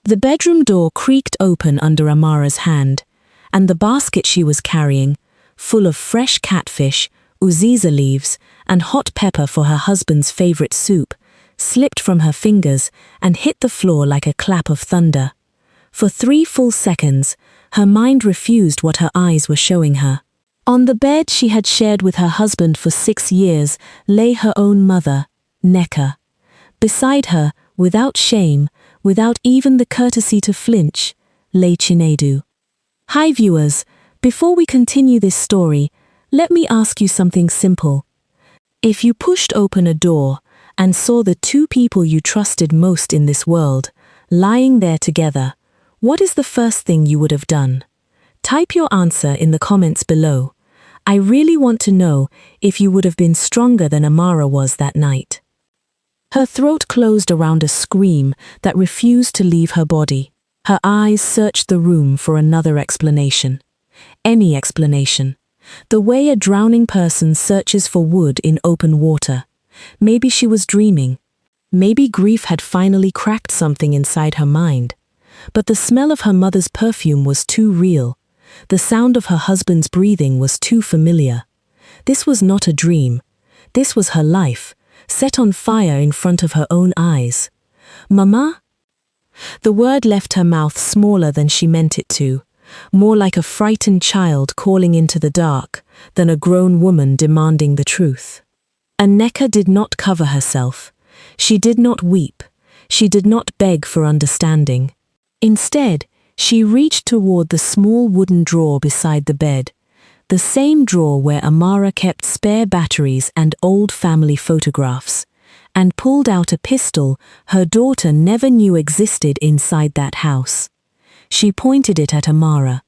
The bedroom door creaked open under Amara's hand, and the basket she was carrying, full of fresh catfish, uziza leaves, and hot pepper for her husband's favorite soup, slipped from her fingers and hit the floor like a clap of thunder. For 3 full seconds, her mind refused what her eyes were showing her. On the bed she had shared with her husband for 6 years lay her own mother, Nneka. Beside her, without shame, without even the courtesy to flinch, lay Chinedu. Hi viewers, before we continue this story, let me ask you something simple. If you pushed open a door and saw the 2 people you trusted most in this world, lying there together, what is the first thing you would have done? Type your answer in the comments below. I really want to know if you would have been stronger than Amara was that night. Her throat closed around a scream that refused to leave her body. Her eyes searched the room for another explanation. Any explanation. The way a drowning person searches for wood in open water. Maybe she was dreaming. Maybe grief had finally cracked something inside her mind. But the smell of her mother's perfume was too real. The sound of her husband's breathing was too familiar. This was not a dream. This was her life, set on fire in front of her own eyes. Mama? The word left her mouth smaller than she meant it to, more like a frightened child calling into the dark than a grown woman demanding the truth. Nneka did not cover herself. She did not weep. She did not beg for understanding. Instead, she reached toward the small wooden drawer beside the bed, the same drawer where Amara kept spare batteries and old family photographs, and pulled out a pistol her daughter never knew existed inside that house. She pointed it at Amara,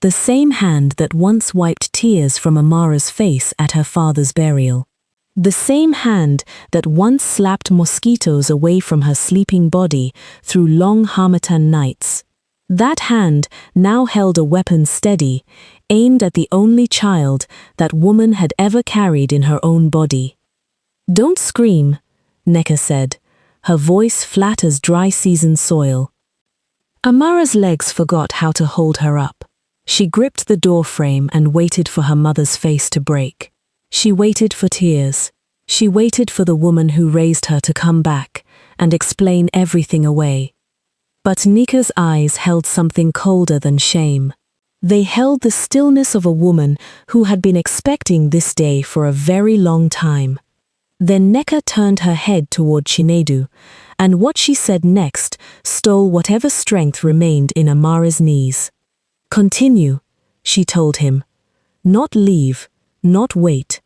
the same hand that once wiped tears from Amara's face at her father's burial. The same hand that once slapped mosquitoes away from her sleeping body through long harmattan nights. That hand now held a weapon steady, aimed at the only child that woman had ever carried in her own body. "Don't scream," Nneka said, her voice flat as dry season soil. Amara's legs forgot how to hold her up. She gripped the door frame and waited for her mother's face to break. She waited for tears. She waited for the woman who raised her to come back and explain everything away. But Nneka's eyes held something colder than shame. They held the stillness of a woman who had been expecting this day for a very long time. Then Nneka turned her head toward Chinedu, and what she said next stole whatever strength remained in Amara's knees. "Continue," she told him. "Not leave, not wait.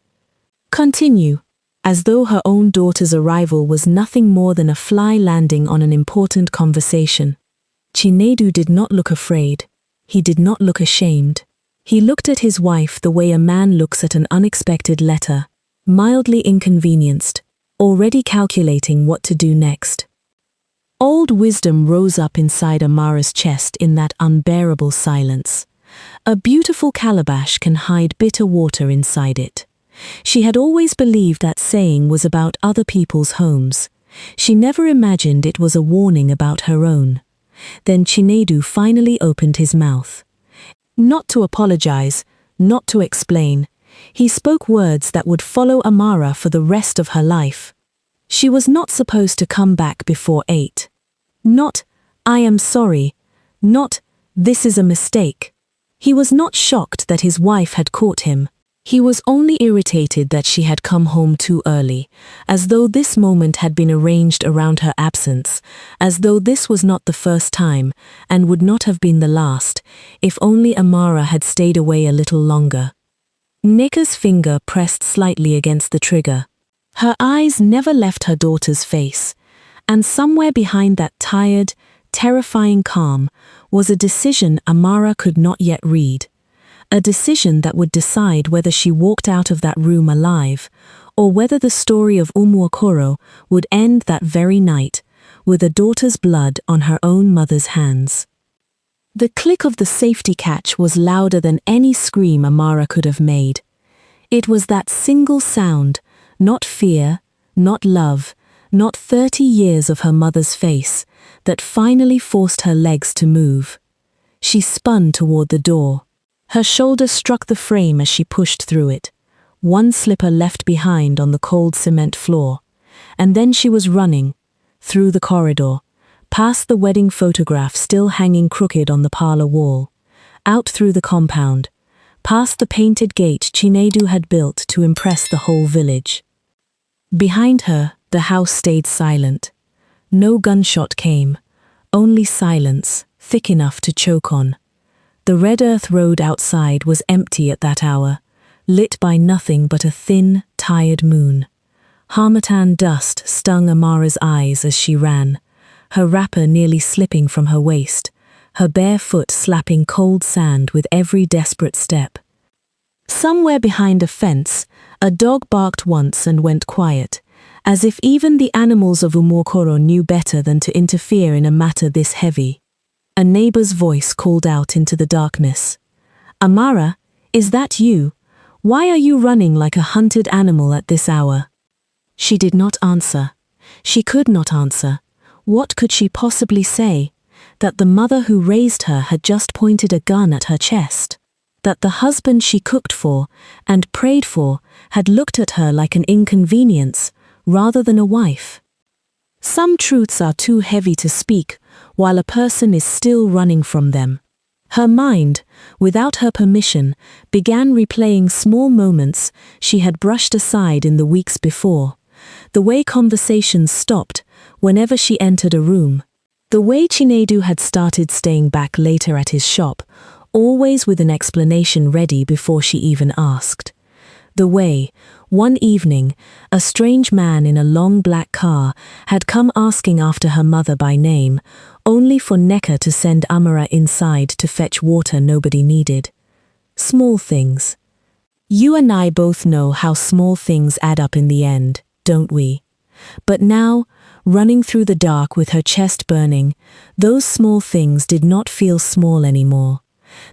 Continue," as though her own daughter's arrival was nothing more than a fly landing on an important conversation. Chinedu did not look afraid. He did not look ashamed. He looked at his wife the way a man looks at an unexpected letter, mildly inconvenienced, already calculating what to do next. Old wisdom rose up inside Amara's chest in that unbearable silence. A beautiful calabash can hide bitter water inside it. She had always believed that saying was about other people's homes. She never imagined it was a warning about her own. Then Chinedu finally opened his mouth. Not to apologize, not to explain. He spoke words that would follow Amara for the rest of her life. She was not supposed to come back before 8. Not, "I am sorry." Not, "This is a mistake." He was not shocked that his wife had caught him. He was only irritated that she had come home too early, as though this moment had been arranged around her absence, as though this was not the first time, and would not have been the last, if only Amara had stayed away a little longer. Nneka's finger pressed slightly against the trigger. Her eyes never left her daughter's face, and somewhere behind that tired, terrifying calm was a decision Amara could not yet read. A decision that would decide whether she walked out of that room alive, or whether the story of Umuokoro would end that very night, with a daughter's blood on her own mother's hands. The click of the safety catch was louder than any scream Amara could have made. It was that single sound, not fear, not love, not 30 years of her mother's face, that finally forced her legs to move. She spun toward the door. Her shoulder struck the frame as she pushed through it, one slipper left behind on the cold cement floor. And then she was running, through the corridor, past the wedding photograph still hanging crooked on the parlor wall, out through the compound, past the painted gate Chinedu had built to impress the whole village. Behind her, the house stayed silent. No gunshot came, only silence, thick enough to choke on. The red earth road outside was empty at that hour, lit by nothing but a thin, tired moon. Harmattan dust stung Amara's eyes as she ran, her wrapper nearly slipping from her waist, her bare foot slapping cold sand with every desperate step. Somewhere behind a fence, a dog barked once and went quiet, as if even the animals of Umuokoro knew better than to interfere in a matter this heavy. A neighbor's voice called out into the darkness. "Amara, is that you? Why are you running like a hunted animal at this hour?" She did not answer. She could not answer. What could she possibly say? That the mother who raised her had just pointed a gun at her chest. That the husband she cooked for and prayed for had looked at her like an inconvenience rather than a wife. Some truths are too heavy to speak while a person is still running from them. Her mind, without her permission, began replaying small moments she had brushed aside in the weeks before. The way conversations stopped whenever she entered a room. The way Chinedu had started staying back later at his shop, always with an explanation ready before she even asked. The way, one evening, a strange man in a long black car had come asking after her mother by name, only for Neka to send Amara inside to fetch water nobody needed. Small things. You and I both know how small things add up in the end, don't we? But now, running through the dark with her chest burning, those small things did not feel small anymore.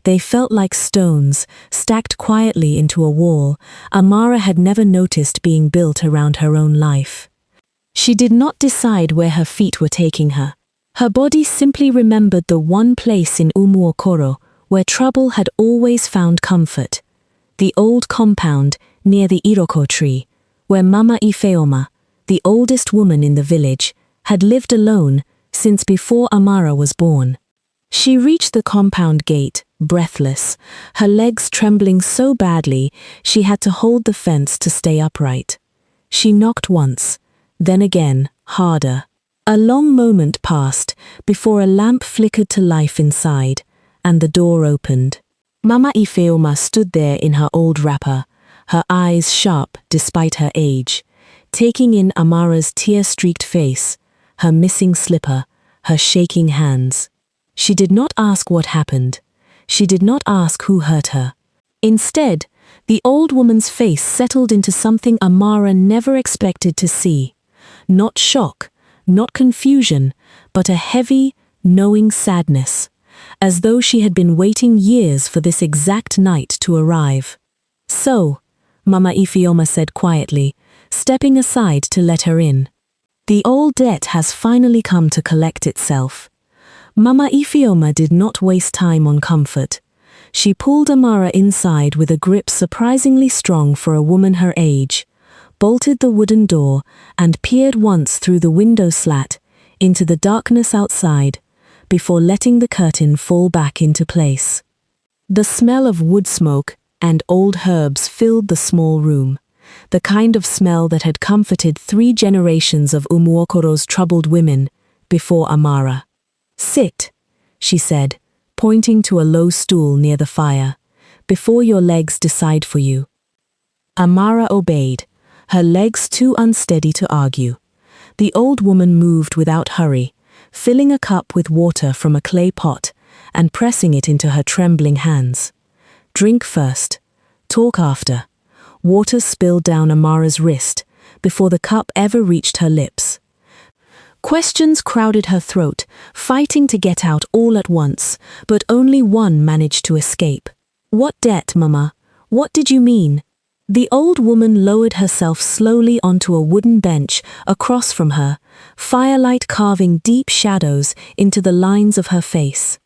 They felt like stones, stacked quietly into a wall Amara had never noticed being built around her own life. She did not decide where her feet were taking her. Her body simply remembered the one place in Umuokoro where trouble had always found comfort. The old compound near the Iroko tree, where Mama Ifeoma, the oldest woman in the village, had lived alone since before Amara was born. She reached the compound gate, breathless, her legs trembling so badly she had to hold the fence to stay upright. She knocked once, then again, harder. A long moment passed before a lamp flickered to life inside, and the door opened. Mama Ifeoma stood there in her old wrapper, her eyes sharp despite her age, taking in Amara's tear-streaked face, her missing slipper, her shaking hands. She did not ask what happened. She did not ask who hurt her. Instead, the old woman's face settled into something Amara never expected to see. Not shock, not confusion, but a heavy, knowing sadness, as though she had been waiting years for this exact night to arrive. "So," Mama Ifeoma said quietly, stepping aside to let her in. "The old debt has finally come to collect itself." Mama Ifeoma did not waste time on comfort. She pulled Amara inside with a grip surprisingly strong for a woman her age, bolted the wooden door, and peered once through the window slat into the darkness outside before letting the curtain fall back into place. The smell of wood smoke and old herbs filled the small room, the kind of smell that had comforted 3 generations of Umuokoro's troubled women before Amara. "Sit," she said, pointing to a low stool near the fire, "before your legs decide for you." Amara obeyed, her legs too unsteady to argue. The old woman moved without hurry, filling a cup with water from a clay pot and pressing it into her trembling hands. "Drink first, talk after." Water spilled down Amara's wrist before the cup ever reached her lips. Questions crowded her throat, fighting to get out all at once, but only one managed to escape. "What debt, Mama? What did you mean?" The old woman lowered herself slowly onto a wooden bench across from her, firelight carving deep shadows into the lines of her face.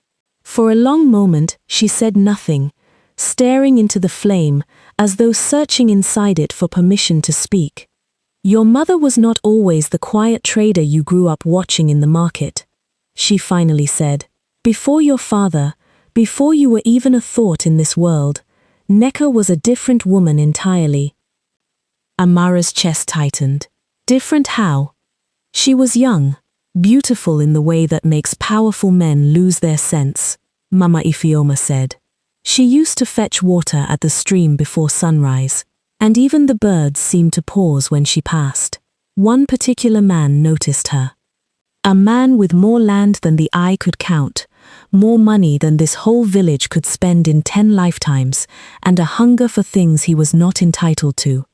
For a long moment she said nothing, staring into the flame as though searching inside it for permission to speak. "Your mother was not always the quiet trader you grew up watching in the market," she finally said. "Before your father, before you were even a thought in this world, Neka was a different woman entirely." Amara's chest tightened. Different how? She was young, beautiful in the way that makes powerful men lose their sense, Mama Ifeoma said. She used to fetch water at the stream before sunrise, and even the birds seemed to pause when she passed. One particular man noticed her. A man with more land than the eye could count, more money than this whole village could spend in 10 lifetimes, and a hunger for things he was not entitled to.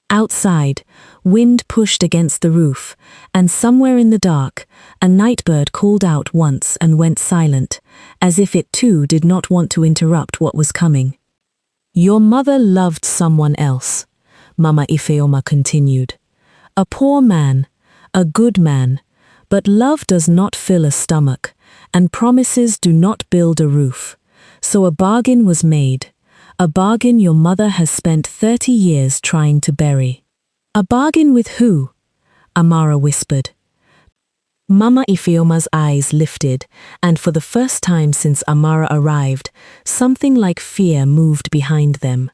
Outside, wind pushed against the roof, and somewhere in the dark, a nightbird called out once and went silent, as if it too did not want to interrupt what was coming. "Your mother loved someone else," Mama Ifeoma continued. "A poor man, a good man, but love does not fill a stomach, and promises do not build a roof. So a bargain was made. A bargain your mother has spent 30 years trying to bury." "A bargain with who?" Amara whispered. Mama Ifeoma's eyes lifted, and for the first time since Amara arrived, something like fear moved behind them.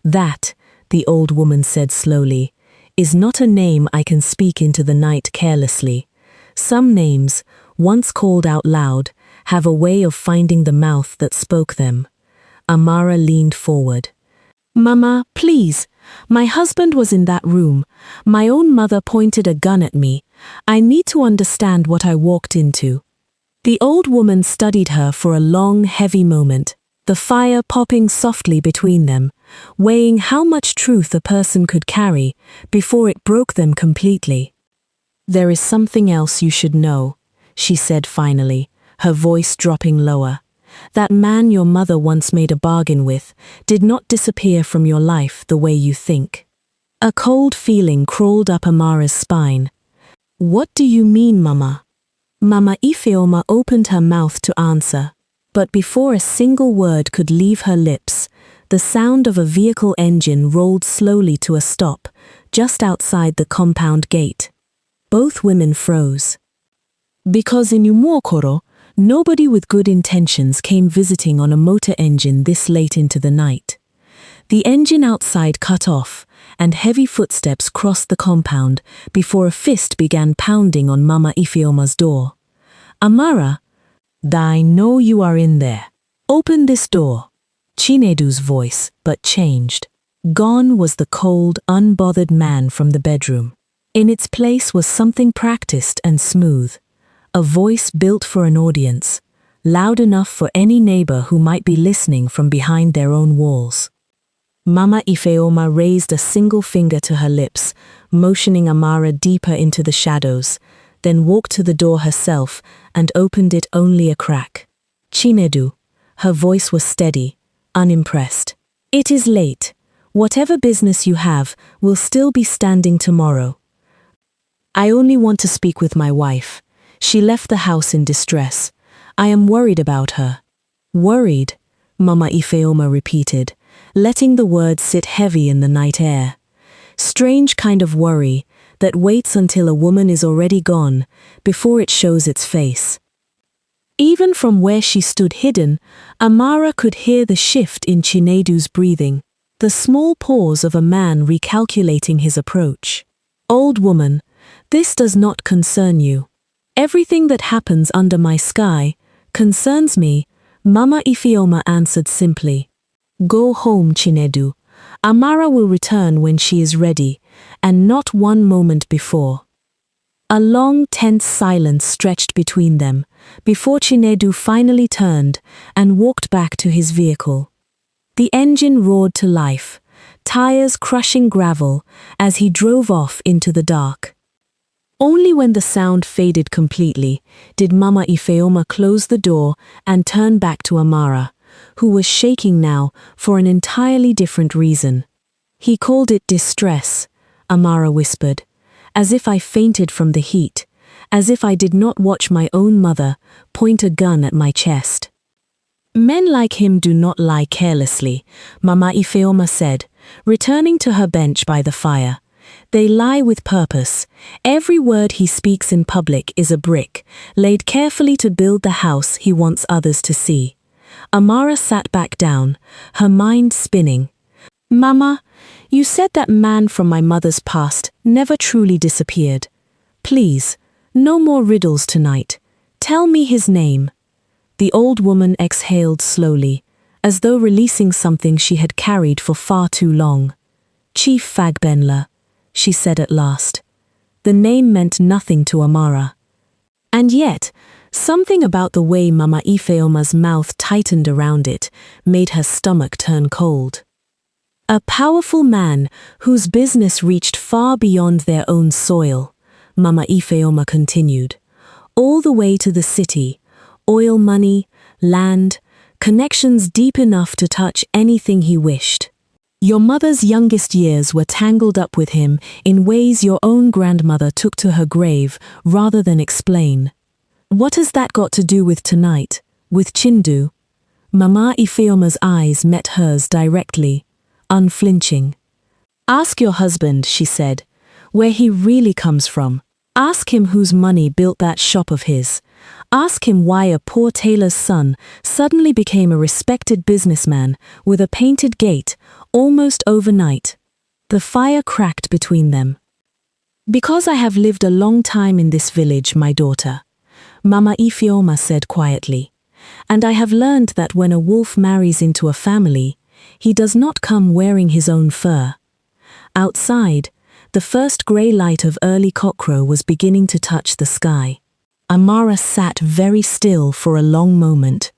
"That," the old woman said slowly, "is not a name I can speak into the night carelessly. Some names, once called out loud, have a way of finding the mouth that spoke them." Amara leaned forward. "Mama, please. My husband was in that room. My own mother pointed a gun at me. I need to understand what I walked into." The old woman studied her for a long, heavy moment, the fire popping softly between them, weighing how much truth a person could carry before it broke them completely. "There is something else you should know," she said finally, her voice dropping lower. "That man your mother once made a bargain with did not disappear from your life the way you think." A cold feeling crawled up Amara's spine. "What do you mean, Mama?" Mama Ifeoma opened her mouth to answer, but before a single word could leave her lips, the sound of a vehicle engine rolled slowly to a stop, just outside the compound gate. Both women froze. Because in Umokoro, nobody with good intentions came visiting on a motor engine this late into the night. The engine outside cut off, and heavy footsteps crossed the compound before a fist began pounding on Mama Ifeoma's door. "Amara, I know you are in there. Open this door." Chinedu's voice, but changed. Gone was the cold, unbothered man from the bedroom. In its place was something practiced and smooth. A voice built for an audience, loud enough for any neighbor who might be listening from behind their own walls. Mama Ifeoma raised a single finger to her lips, motioning Amara deeper into the shadows, then walked to the door herself and opened it only a crack. "Chinedu," her voice was steady, unimpressed. "It is late. Whatever business you have will still be standing tomorrow. I only want to speak with my wife. She left the house in distress. I am worried about her." "Worried?" Mama Ifeoma repeated, letting the words sit heavy in the night air. Strange kind of worry that waits until a woman is already gone before it shows its face. Even from where she stood hidden, Amara could hear the shift in Chinedu's breathing, the small pause of a man recalculating his approach. "Old woman, this does not concern you. Everything that happens under my sky concerns me," Mama Ifeoma answered simply. "Go home, Chinedu. Amara will return when she is ready, and not one moment before." A long, tense silence stretched between them, before Chinedu finally turned and walked back to his vehicle. The engine roared to life, tires crushing gravel as he drove off into the dark. Only when the sound faded completely did Mama Ifeoma close the door and turn back to Amara, who was shaking now for an entirely different reason. He called it distress, Amara whispered, as if I fainted from the heat, as if I did not watch my own mother point a gun at my chest. Men like him do not lie carelessly, Mama Ifeoma said, returning to her bench by the fire. They lie with purpose. Every word he speaks in public is a brick, laid carefully to build the house he wants others to see. Amara sat back down, her mind spinning. Mama, you said that man from my mother's past never truly disappeared. Please, no more riddles tonight. Tell me his name. The old woman exhaled slowly, as though releasing something she had carried for far too long. Chief Fagbenla, she said at last. The name meant nothing to Amara. And yet, something about the way Mama Ifeoma's mouth tightened around it made her stomach turn cold. A powerful man whose business reached far beyond their own soil, Mama Ifeoma continued, all the way to the city, oil money, land, connections deep enough to touch anything he wished. Your mother's youngest years were tangled up with him in ways your own grandmother took to her grave rather than explain. What has that got to do with tonight, with Chindu? Mama Ifeoma's eyes met hers directly, unflinching. Ask your husband, she said, where he really comes from. Ask him whose money built that shop of his. Ask him why a poor tailor's son suddenly became a respected businessman with a painted gate almost overnight. The fire cracked between them. Because I have lived a long time in this village, my daughter, Mama Ifeoma said quietly, and I have learned that when a wolf marries into a family, he does not come wearing his own fur. Outside, the first grey light of early cockcrow was beginning to touch the sky. Amara sat very still for a long moment,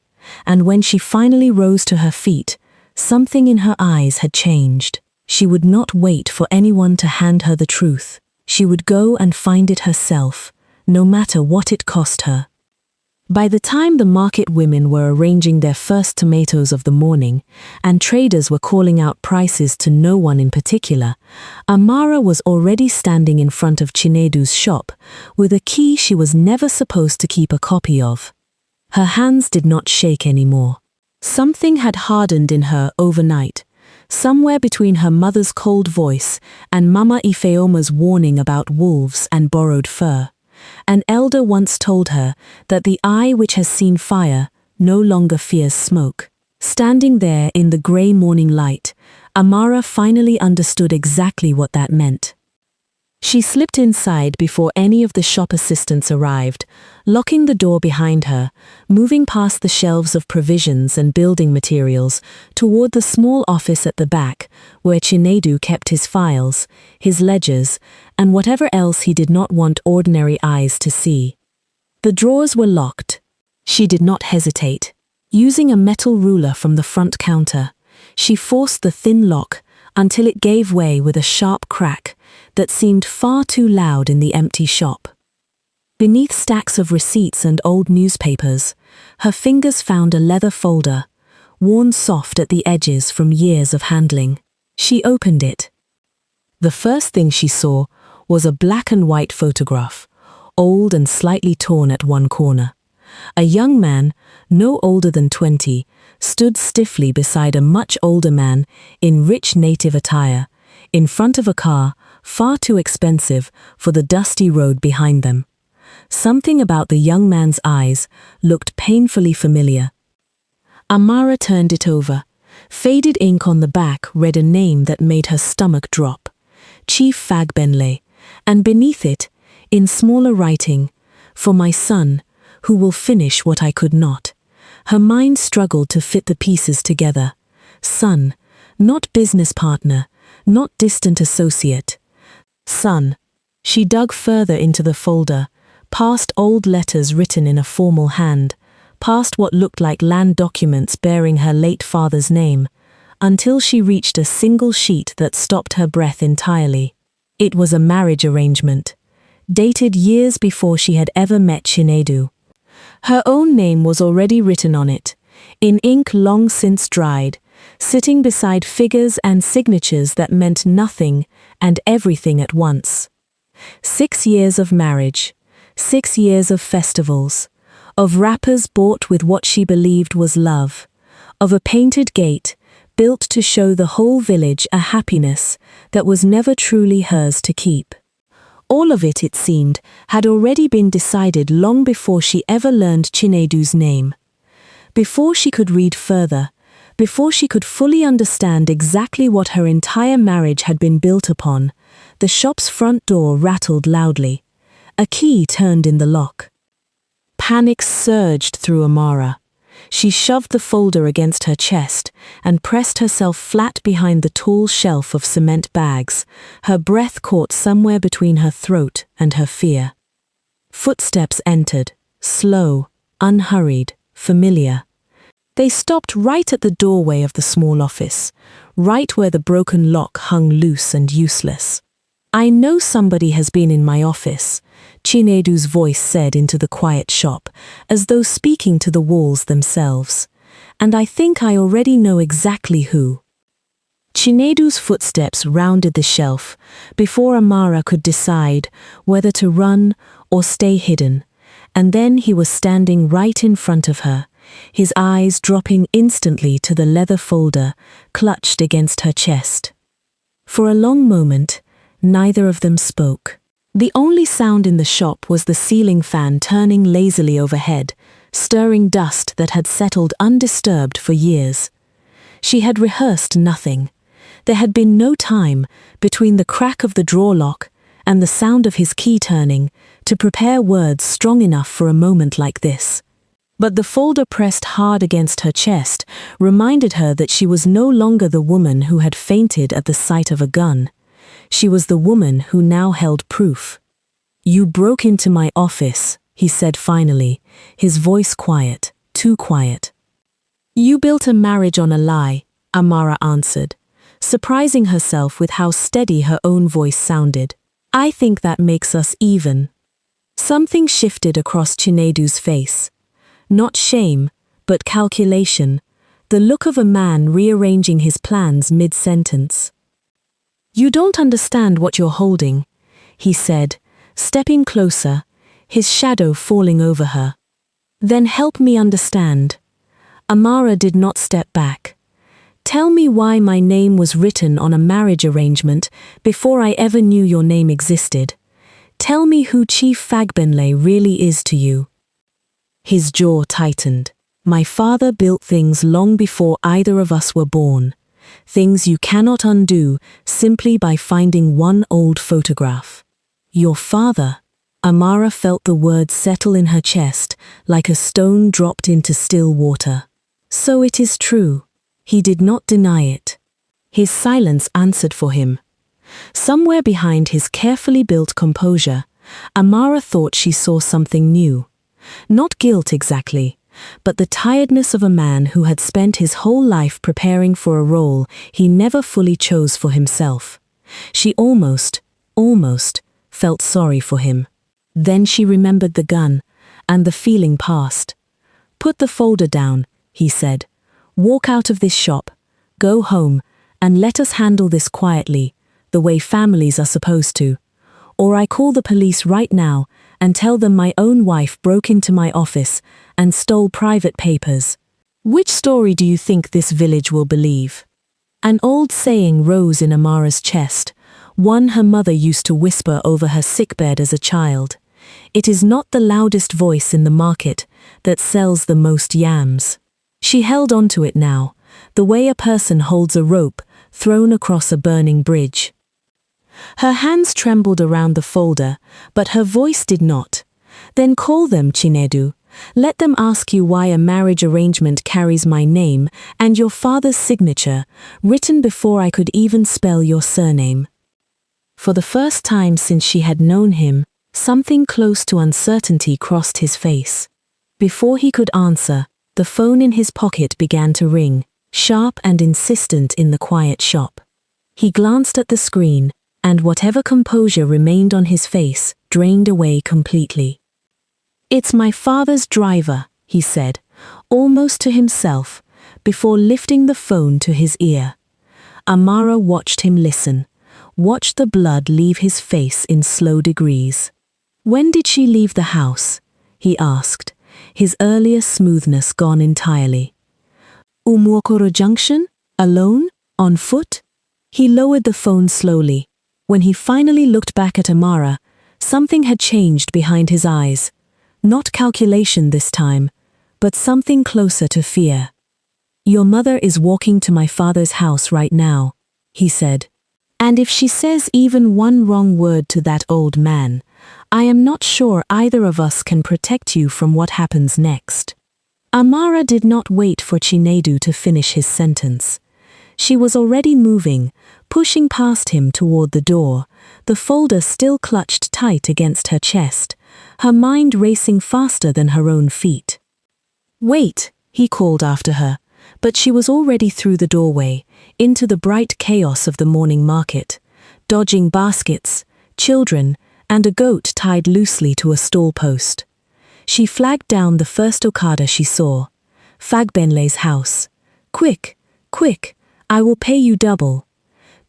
and when she finally rose to her feet, something in her eyes had changed. She would not wait for anyone to hand her the truth. She would go and find it herself, no matter what it cost her. By the time the market women were arranging their first tomatoes of the morning, and traders were calling out prices to no one in particular, Amara was already standing in front of Chinedu's shop, with a key she was never supposed to keep a copy of. Her hands did not shake anymore. Something had hardened in her overnight, somewhere between her mother's cold voice and Mama Ifeoma's warning about wolves and borrowed fur. An elder once told her that the eye which has seen fire no longer fears smoke. Standing there in the grey morning light, Amara finally understood exactly what that meant. She slipped inside before any of the shop assistants arrived, locking the door behind her, moving past the shelves of provisions and building materials toward the small office at the back where Chinedu kept his files, his ledgers, and whatever else he did not want ordinary eyes to see. The drawers were locked. She did not hesitate. Using a metal ruler from the front counter, she forced the thin lock until it gave way with a sharp crack that seemed far too loud in the empty shop. Beneath stacks of receipts and old newspapers, her fingers found a leather folder, worn soft at the edges from years of handling. She opened it. The first thing she saw was a black and white photograph, old and slightly torn at one corner. A young man, no older than 20, stood stiffly beside a much older man in rich native attire, in front of a car far too expensive for the dusty road behind them. Something about the young man's eyes looked painfully familiar. Amara turned it over. Faded ink on the back read a name that made her stomach drop, Chief Fagbenle, and beneath it, in smaller writing, for my son, who will finish what I could not. Her mind struggled to fit the pieces together. Son, not business partner, not distant associate. Son. She dug further into the folder, past old letters written in a formal hand, past what looked like land documents bearing her late father's name, until she reached a single sheet that stopped her breath entirely. It was a marriage arrangement, dated years before she had ever met Chinedu. Her own name was already written on it, in ink long since dried, sitting beside figures and signatures that meant nothing and everything at once. 6 years of marriage, 6 years of festivals, of wrappers bought with what she believed was love, of a painted gate built to show the whole village a happiness that was never truly hers to keep. All of it seemed, had already been decided long before she ever learned Chinedu's name. Before she could read further, before she could fully understand exactly what her entire marriage had been built upon, the shop's front door rattled loudly. A key turned in the lock. Panic surged through Amara. She shoved the folder against her chest and pressed herself flat behind the tall shelf of cement bags, her breath caught somewhere between her throat and her fear. Footsteps entered, slow, unhurried, familiar. They stopped right at the doorway of the small office, right where the broken lock hung loose and useless. "I know somebody has been in my office," Chinedu's voice said into the quiet shop, as though speaking to the walls themselves. "And I think I already know exactly who." Chinedu's footsteps rounded the shelf before Amara could decide whether to run or stay hidden, and then he was standing right in front of her, his eyes dropping instantly to the leather folder clutched against her chest. For a long moment, neither of them spoke. The only sound in the shop was the ceiling fan turning lazily overhead, stirring dust that had settled undisturbed for years. She had rehearsed nothing. There had been no time, between the crack of the drawer lock and the sound of his key turning, to prepare words strong enough for a moment like this. But the folder pressed hard against her chest reminded her that she was no longer the woman who had fainted at the sight of a gun. She was the woman who now held proof. "You broke into my office," he said finally, his voice quiet, too quiet. "You built a marriage on a lie," Amara answered, surprising herself with how steady her own voice sounded. "I think that makes us even." Something shifted across Chinedu's face. Not shame, but calculation, the look of a man rearranging his plans mid-sentence. "You don't understand what you're holding," he said, stepping closer, his shadow falling over her. "Then help me understand." Amara did not step back. "Tell me why my name was written on a marriage arrangement before I ever knew your name existed. Tell me who Chief Fagbenle really is to you." His jaw tightened. "My father built things long before either of us were born. Things you cannot undo simply by finding one old photograph." "Your father?" Amara felt the word settle in her chest like a stone dropped into still water. "So it is true." He did not deny it. His silence answered for him. Somewhere behind his carefully built composure, Amara thought she saw something new. Not guilt exactly, but the tiredness of a man who had spent his whole life preparing for a role he never fully chose for himself. She almost felt sorry for him. Then she remembered the gun, and the feeling passed. "Put the folder down," he said. "Walk out of this shop, go home, and let us handle this quietly, the way families are supposed to. Or I call the police right now and tell them my own wife broke into my office and stole private papers. Which story do you think this village will believe?" An old saying rose in Amara's chest, one her mother used to whisper over her sickbed as a child. "It is not the loudest voice in the market that sells the most yams." She held onto it now, the way a person holds a rope thrown across a burning bridge. Her hands trembled around the folder, but her voice did not. "Then call them, Chinedu. Let them ask you why a marriage arrangement carries my name and your father's signature, written before I could even spell your surname." For the first time since she had known him, something close to uncertainty crossed his face. Before he could answer, the phone in his pocket began to ring, sharp and insistent in the quiet shop. He glanced at the screen, and whatever composure remained on his face drained away completely. "It's my father's driver," he said, almost to himself, before lifting the phone to his ear. Amara watched him listen, watched the blood leave his face in slow degrees. "When did she leave the house?" he asked, his earlier smoothness gone entirely. "Umuokoro Junction? Alone? On foot?" He lowered the phone slowly. When he finally looked back at Amara, something had changed behind his eyes. Not calculation this time, but something closer to fear. "Your mother is walking to my father's house right now," he said. "And if she says even one wrong word to that old man, I am not sure either of us can protect you from what happens next." Amara did not wait for Chinedu to finish his sentence. She was already moving, pushing past him toward the door, the folder still clutched tight against her chest, her mind racing faster than her own feet. "Wait," he called after her, but she was already through the doorway, into the bright chaos of the morning market, dodging baskets, children, and a goat tied loosely to a stall post. She flagged down the first Okada she saw. Fagbenle's house. "Quick, quick, I will pay you double."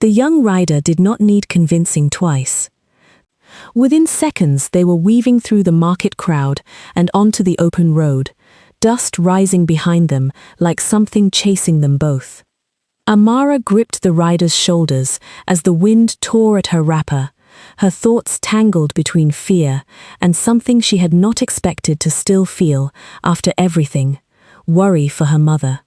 The young rider did not need convincing twice. Within seconds they were weaving through the market crowd and onto the open road, dust rising behind them like something chasing them both. Amara gripped the rider's shoulders as the wind tore at her wrapper, her thoughts tangled between fear and something she had not expected to still feel after everything, worry for her mother.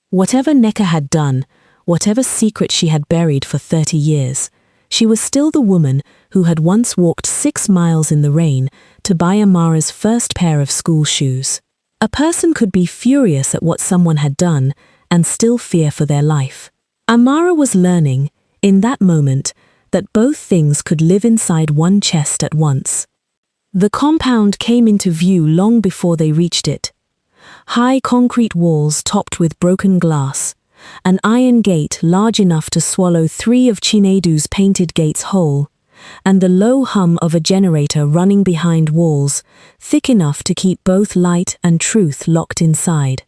Whatever Nneka had done, whatever secret she had buried for 30 years, she was still the woman who had once walked 6 miles in the rain to buy Amara's first pair of school shoes. A person could be furious at what someone had done and still fear for their life. Amara was learning, in that moment, that both things could live inside one chest at once. The compound came into view long before they reached it. High concrete walls topped with broken glass, an iron gate large enough to swallow 3 of Chinedu's painted gates whole, and the low hum of a generator running behind walls, thick enough to keep both light and truth locked inside.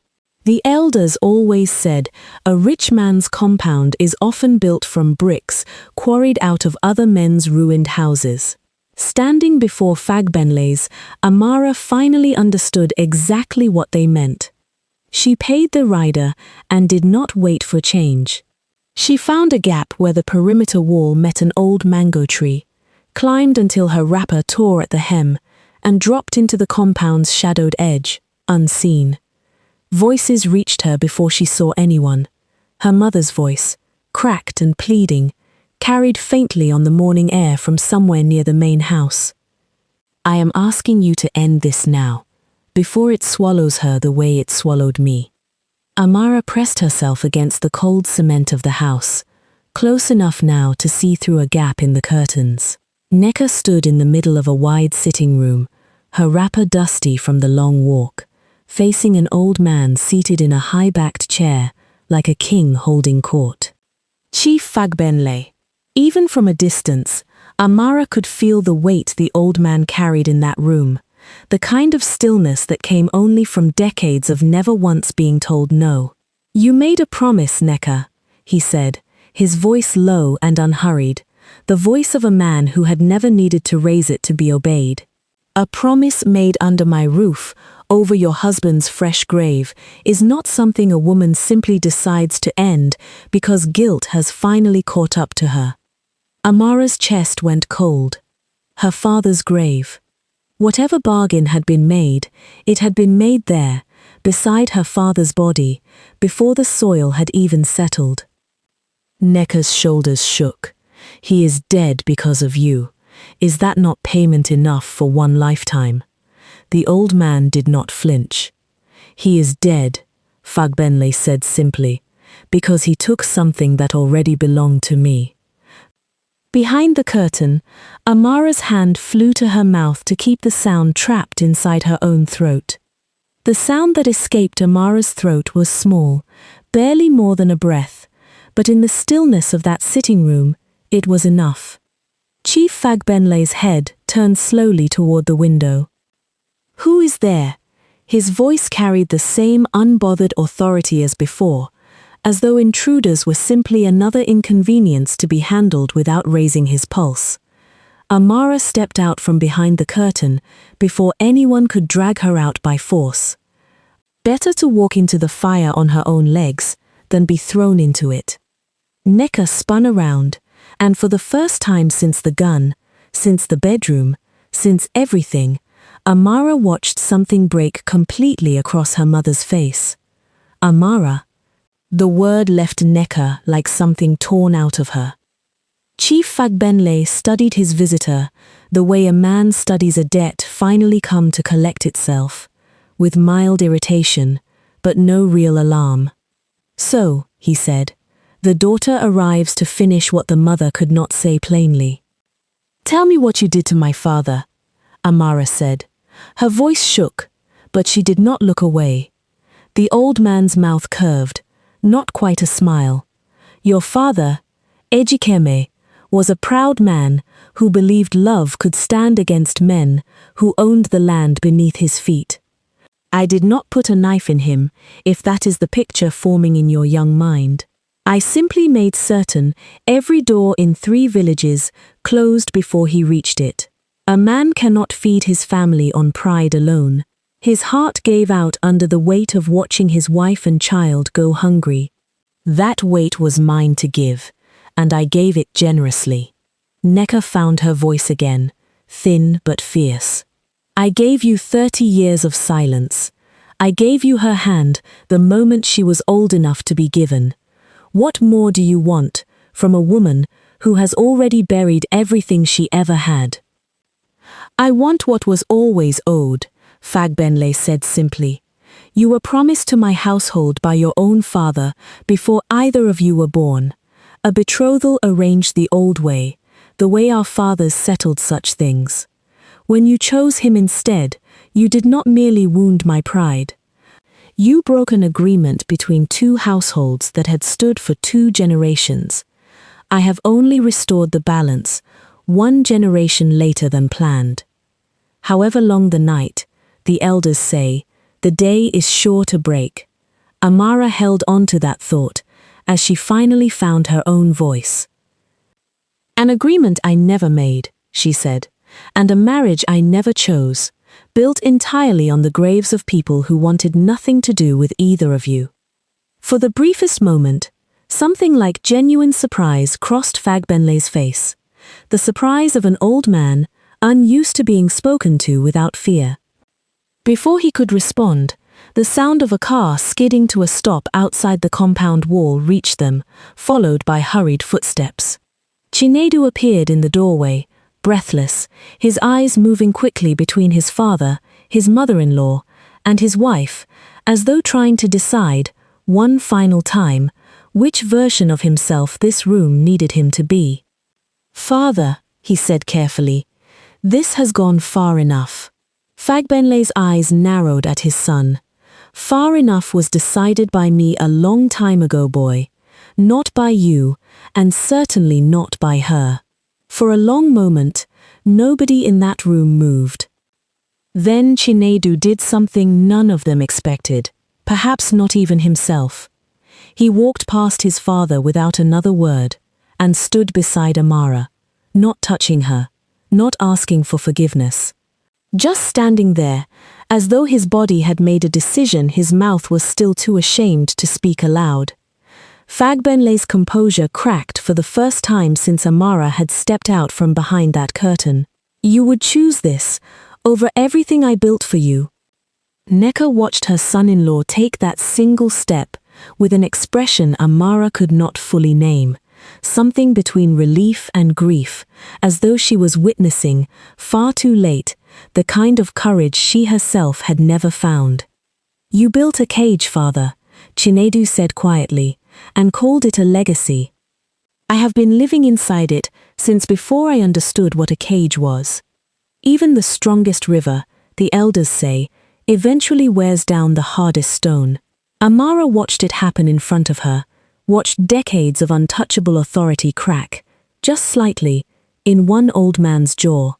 The elders always said a rich man's compound is often built from bricks quarried out of other men's ruined houses. Standing before Fagbenle's, Amara finally understood exactly what they meant. She paid the rider and did not wait for change. She found a gap where the perimeter wall met an old mango tree, climbed until her wrapper tore at the hem, and dropped into the compound's shadowed edge, unseen. Voices reached her before she saw anyone. Her mother's voice, cracked and pleading, carried faintly on the morning air from somewhere near the main house. "I am asking you to end this now, before it swallows her the way it swallowed me." Amara pressed herself against the cold cement of the house, close enough now to see through a gap in the curtains. Nneka stood in the middle of a wide sitting room, her wrapper dusty from the long walk, facing an old man seated in a high-backed chair, like a king holding court. Chief Fagbenle. Even from a distance, Amara could feel the weight the old man carried in that room, the kind of stillness that came only from decades of never once being told no. "You made a promise, Nneka," he said, his voice low and unhurried, the voice of a man who had never needed to raise it to be obeyed. "A promise made under my roof, over your husband's fresh grave, is not something a woman simply decides to end because guilt has finally caught up to her." Amara's chest went cold. Her father's grave. Whatever bargain had been made, it had been made there, beside her father's body, before the soil had even settled. Nneka's shoulders shook. "He is dead because of you. Is that not payment enough for one lifetime?" The old man did not flinch. "He is dead," Fagbenle said simply, "because he took something that already belonged to me." Behind the curtain, Amara's hand flew to her mouth to keep the sound trapped inside her own throat. The sound that escaped Amara's throat was small, barely more than a breath, but in the stillness of that sitting room, it was enough. Chief Fagbenle's head turned slowly toward the window. "Who is there?" His voice carried the same unbothered authority as before, as though intruders were simply another inconvenience to be handled without raising his pulse. Amara stepped out from behind the curtain before anyone could drag her out by force. Better to walk into the fire on her own legs than be thrown into it. Nneka spun around, and for the first time since the gun, since the bedroom, since everything, Amara watched something break completely across her mother's face. Amara. The word left Nneka like something torn out of her. Chief Fagbenle studied his visitor the way a man studies a debt finally come to collect itself, with mild irritation, but no real alarm. So, he said, the daughter arrives to finish what the mother could not say plainly. Tell me what you did to my father, Amara said. Her voice shook, but she did not look away. The old man's mouth curved, not quite a smile. Your father, Ejikeme, was a proud man who believed love could stand against men who owned the land beneath his feet. I did not put a knife in him, if that is the picture forming in your young mind. I simply made certain every door in 3 villages closed before he reached it. A man cannot feed his family on pride alone. His heart gave out under the weight of watching his wife and child go hungry. That weight was mine to give, and I gave it generously. Nneka found her voice again, thin but fierce. I gave you 30 years of silence. I gave you her hand the moment she was old enough to be given. What more do you want from a woman who has already buried everything she ever had? I want what was always owed, Fagbenle said simply. You were promised to my household by your own father before either of you were born. A betrothal arranged the old way, the way our fathers settled such things. When you chose him instead, you did not merely wound my pride. You broke an agreement between 2 households that had stood for 2 generations. I have only restored the balance, 1 generation later than planned. However long the night, the elders say, the day is sure to break. Amara held on to that thought as she finally found her own voice. An agreement I never made, she said, and a marriage I never chose, built entirely on the graves of people who wanted nothing to do with either of you. For the briefest moment, something like genuine surprise crossed Fagbenle's face, the surprise of an old man unused to being spoken to without fear. Before he could respond, the sound of a car skidding to a stop outside the compound wall reached them, followed by hurried footsteps. Chinedu appeared in the doorway, breathless, his eyes moving quickly between his father, his mother-in-law, and his wife, as though trying to decide, one final time, which version of himself this room needed him to be. Father, he said carefully, this has gone far enough. Fagbenle's eyes narrowed at his son. Far enough was decided by me a long time ago, boy. Not by you, and certainly not by her. For a long moment, nobody in that room moved. Then Chinedu did something none of them expected, perhaps not even himself. He walked past his father without another word, and stood beside Amara, not touching her, not asking for forgiveness. Just standing there, as though his body had made a decision his mouth was still too ashamed to speak aloud. Fagbenle's composure cracked for the first time since Amara had stepped out from behind that curtain. You would choose this, over everything I built for you. Nneka watched her son-in-law take that single step, with an expression Amara could not fully name, something between relief and grief, as though she was witnessing, far too late, the kind of courage she herself had never found. You built a cage, father, Chinedu said quietly, and called it a legacy. I have been living inside it since before I understood what a cage was. Even the strongest river, the elders say, eventually wears down the hardest stone. Amara watched it happen in front of her, watched decades of untouchable authority crack, just slightly, in one old man's jaw.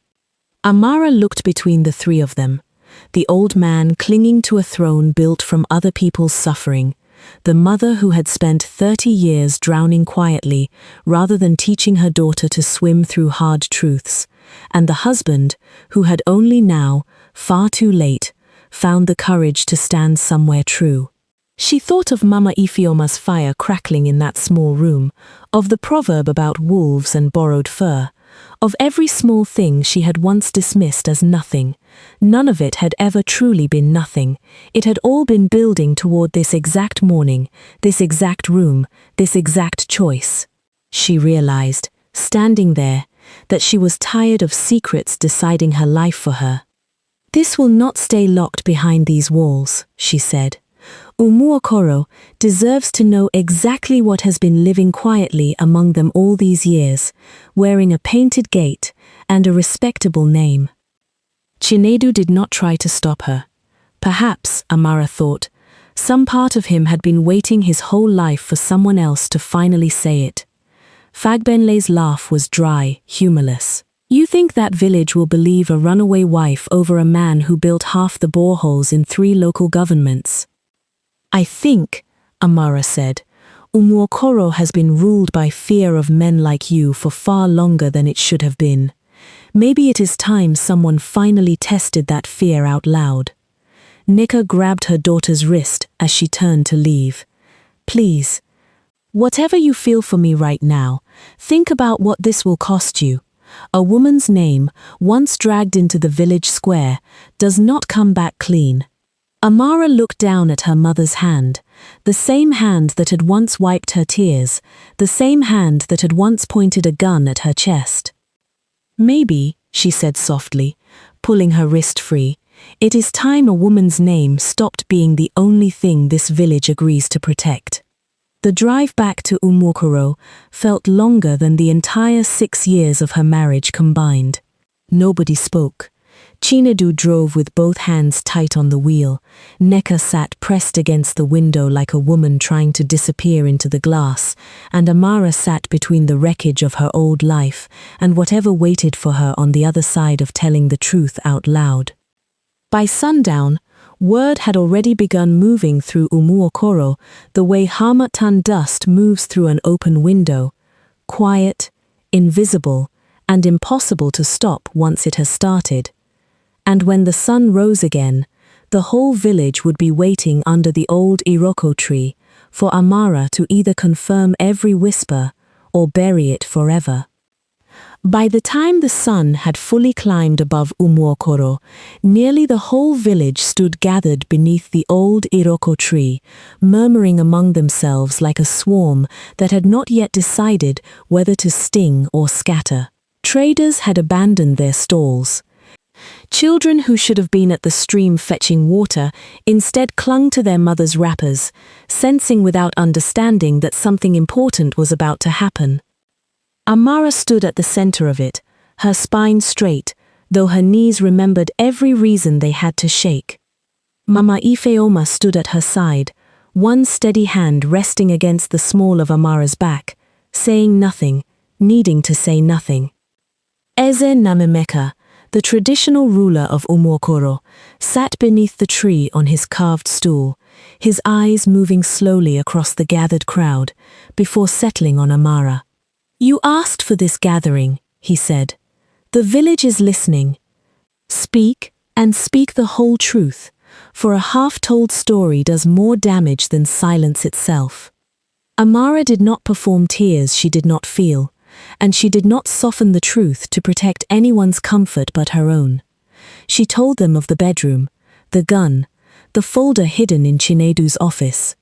Amara looked between the 3 of them, the old man clinging to a throne built from other people's suffering, the mother who had spent 30 years drowning quietly rather than teaching her daughter to swim through hard truths, and the husband who had only now, far too late, found the courage to stand somewhere true. She thought of Mama Ifeoma's fire crackling in that small room, of the proverb about wolves and borrowed fur, of every small thing she had once dismissed as nothing. None of it had ever truly been nothing. It had all been building toward this exact morning, this exact room, this exact choice. She realized, standing there, that she was tired of secrets deciding her life for her. "This will not stay locked behind these walls," she said. "Umuokoro deserves to know exactly what has been living quietly among them all these years, wearing a painted gate and a respectable name." Chinedu did not try to stop her. Perhaps, Amara thought, some part of him had been waiting his whole life for someone else to finally say it. Fagbenle's laugh was dry, humorless. "You think that village will believe a runaway wife over a man who built half the boreholes in 3 local governments?" "I think," Amara said, "Umuokoro has been ruled by fear of men like you for far longer than it should have been. Maybe it is time someone finally tested that fear out loud." Nika grabbed her daughter's wrist as she turned to leave. "Please, whatever you feel for me right now, think about what this will cost you. A woman's name, once dragged into the village square, does not come back clean." Amara looked down at her mother's hand, the same hand that had once wiped her tears, the same hand that had once pointed a gun at her chest. "Maybe," she said softly, pulling her wrist free, "it is time a woman's name stopped being the only thing this village agrees to protect." The drive back to Umuokoro felt longer than the entire 6 years of her marriage combined. Nobody spoke. Chinedu drove with both hands tight on the wheel. Nneka sat pressed against the window like a woman trying to disappear into the glass, and Amara sat between the wreckage of her old life and whatever waited for her on the other side of telling the truth out loud. By sundown, word had already begun moving through Umuokoro the way Harmattan dust moves through an open window, quiet, invisible, and impossible to stop once it has started. And when the sun rose again, the whole village would be waiting under the old Iroko tree for Amara to either confirm every whisper or bury it forever. By the time the sun had fully climbed above Umuokoro, nearly the whole village stood gathered beneath the old Iroko tree, murmuring among themselves like a swarm that had not yet decided whether to sting or scatter. Traders had abandoned their stalls. Children who should have been at the stream fetching water instead clung to their mothers' wrappers, sensing without understanding that something important was about to happen. Amara stood at the center of it, her spine straight, though her knees remembered every reason they had to shake. Mama Ifeoma stood at her side, one steady hand resting against the small of Amara's back, saying nothing, needing to say nothing. Eze Namemeka, the traditional ruler of Umuokoro, sat beneath the tree on his carved stool, his eyes moving slowly across the gathered crowd, before settling on Amara. "You asked for this gathering," he said. "The village is listening. Speak, and speak the whole truth, for a half-told story does more damage than silence itself." Amara did not perform tears she did not feel, and she did not soften the truth to protect anyone's comfort but her own. She told them of the bedroom, the gun, the folder hidden in Chinedu's office.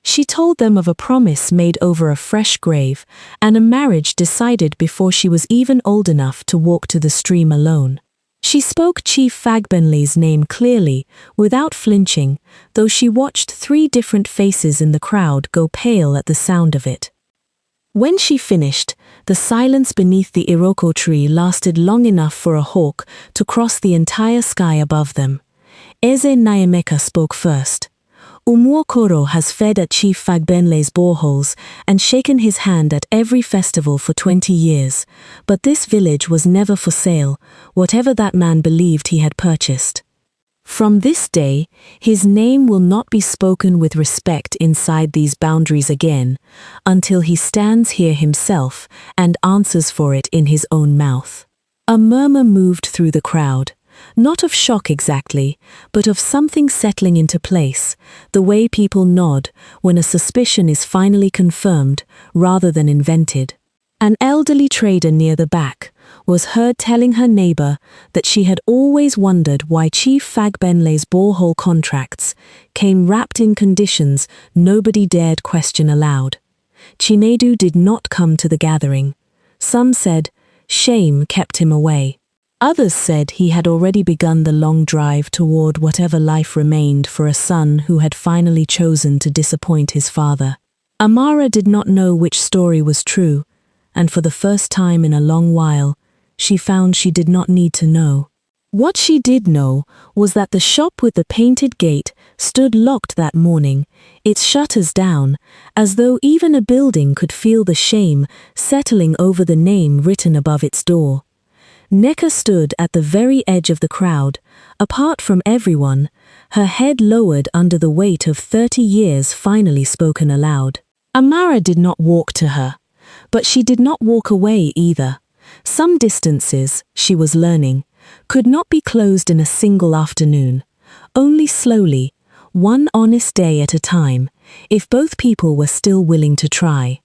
She told them of a promise made over a fresh grave and a marriage decided before she was even old enough to walk to the stream alone. She spoke Chief Fagbenle's name clearly, without flinching, though she watched 3 different faces in the crowd go pale at the sound of it. When she finished, the silence beneath the Iroko tree lasted long enough for a hawk to cross the entire sky above them. Eze Namemeka spoke first. "Umuokoro has fed at Chief Fagbenle's boreholes and shaken his hand at every festival for 20 years, but this village was never for sale, whatever that man believed he had purchased." From this day, his name will not be spoken with respect inside these boundaries again, until he stands here himself and answers for it in his own mouth. A murmur moved through the crowd, not of shock exactly, but of something settling into place, the way people nod when a suspicion is finally confirmed rather than invented. An elderly trader near the back was heard telling her neighbor that she had always wondered why Chief Fagbenle's borehole contracts came wrapped in conditions nobody dared question aloud. Chinedu did not come to the gathering. Some said shame kept him away. Others said he had already begun the long drive toward whatever life remained for a son who had finally chosen to disappoint his father. Amara did not know which story was true, and for the first time in a long while, she found she did not need to know. What she did know was that the shop with the painted gate stood locked that morning, its shutters down, as though even a building could feel the shame settling over the name written above its door. Neka stood at the very edge of the crowd, apart from everyone, her head lowered under the weight of 30 years finally spoken aloud. Amara did not walk to her, but she did not walk away either. Some distances, she was learning, could not be closed in a single afternoon, only slowly, one honest day at a time, if both people were still willing to try.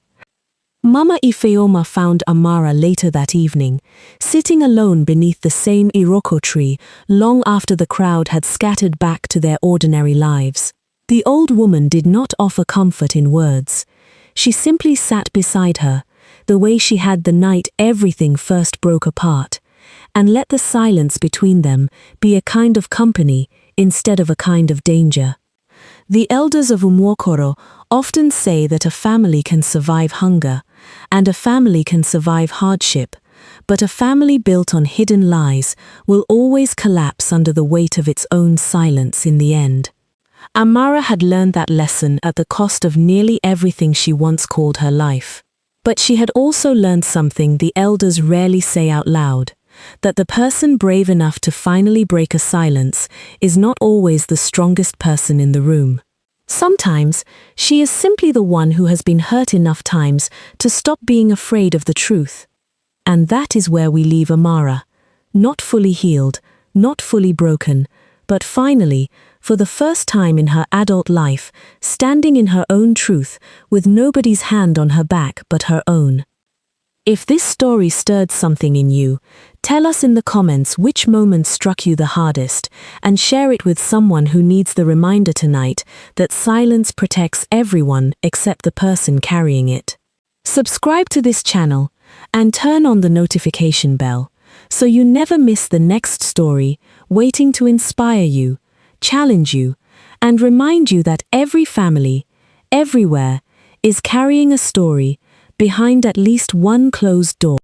Mama Ifeoma found Amara later that evening, sitting alone beneath the same iroko tree long after the crowd had scattered back to their ordinary lives. The old woman did not offer comfort in words. She simply sat beside her, the way she had the night everything first broke apart, and let the silence between them be a kind of company instead of a kind of danger. The elders of Umwokoro often say that a family can survive hunger, and a family can survive hardship, but a family built on hidden lies will always collapse under the weight of its own silence in the end. Amara had learned that lesson at the cost of nearly everything she once called her life. But she had also learned something the elders rarely say out loud, that the person brave enough to finally break a silence is not always the strongest person in the room. Sometimes, she is simply the one who has been hurt enough times to stop being afraid of the truth. And that is where we leave Amara, not fully healed, not fully broken, but finally, for the first time in her adult life, standing in her own truth, with nobody's hand on her back but her own. If this story stirred something in you, tell us in the comments which moment struck you the hardest, and share it with someone who needs the reminder tonight that silence protects everyone except the person carrying it. Subscribe to this channel, and turn on the notification bell, so you never miss the next story waiting to inspire you, challenge you, and remind you that every family, everywhere, is carrying a story behind at least one closed door.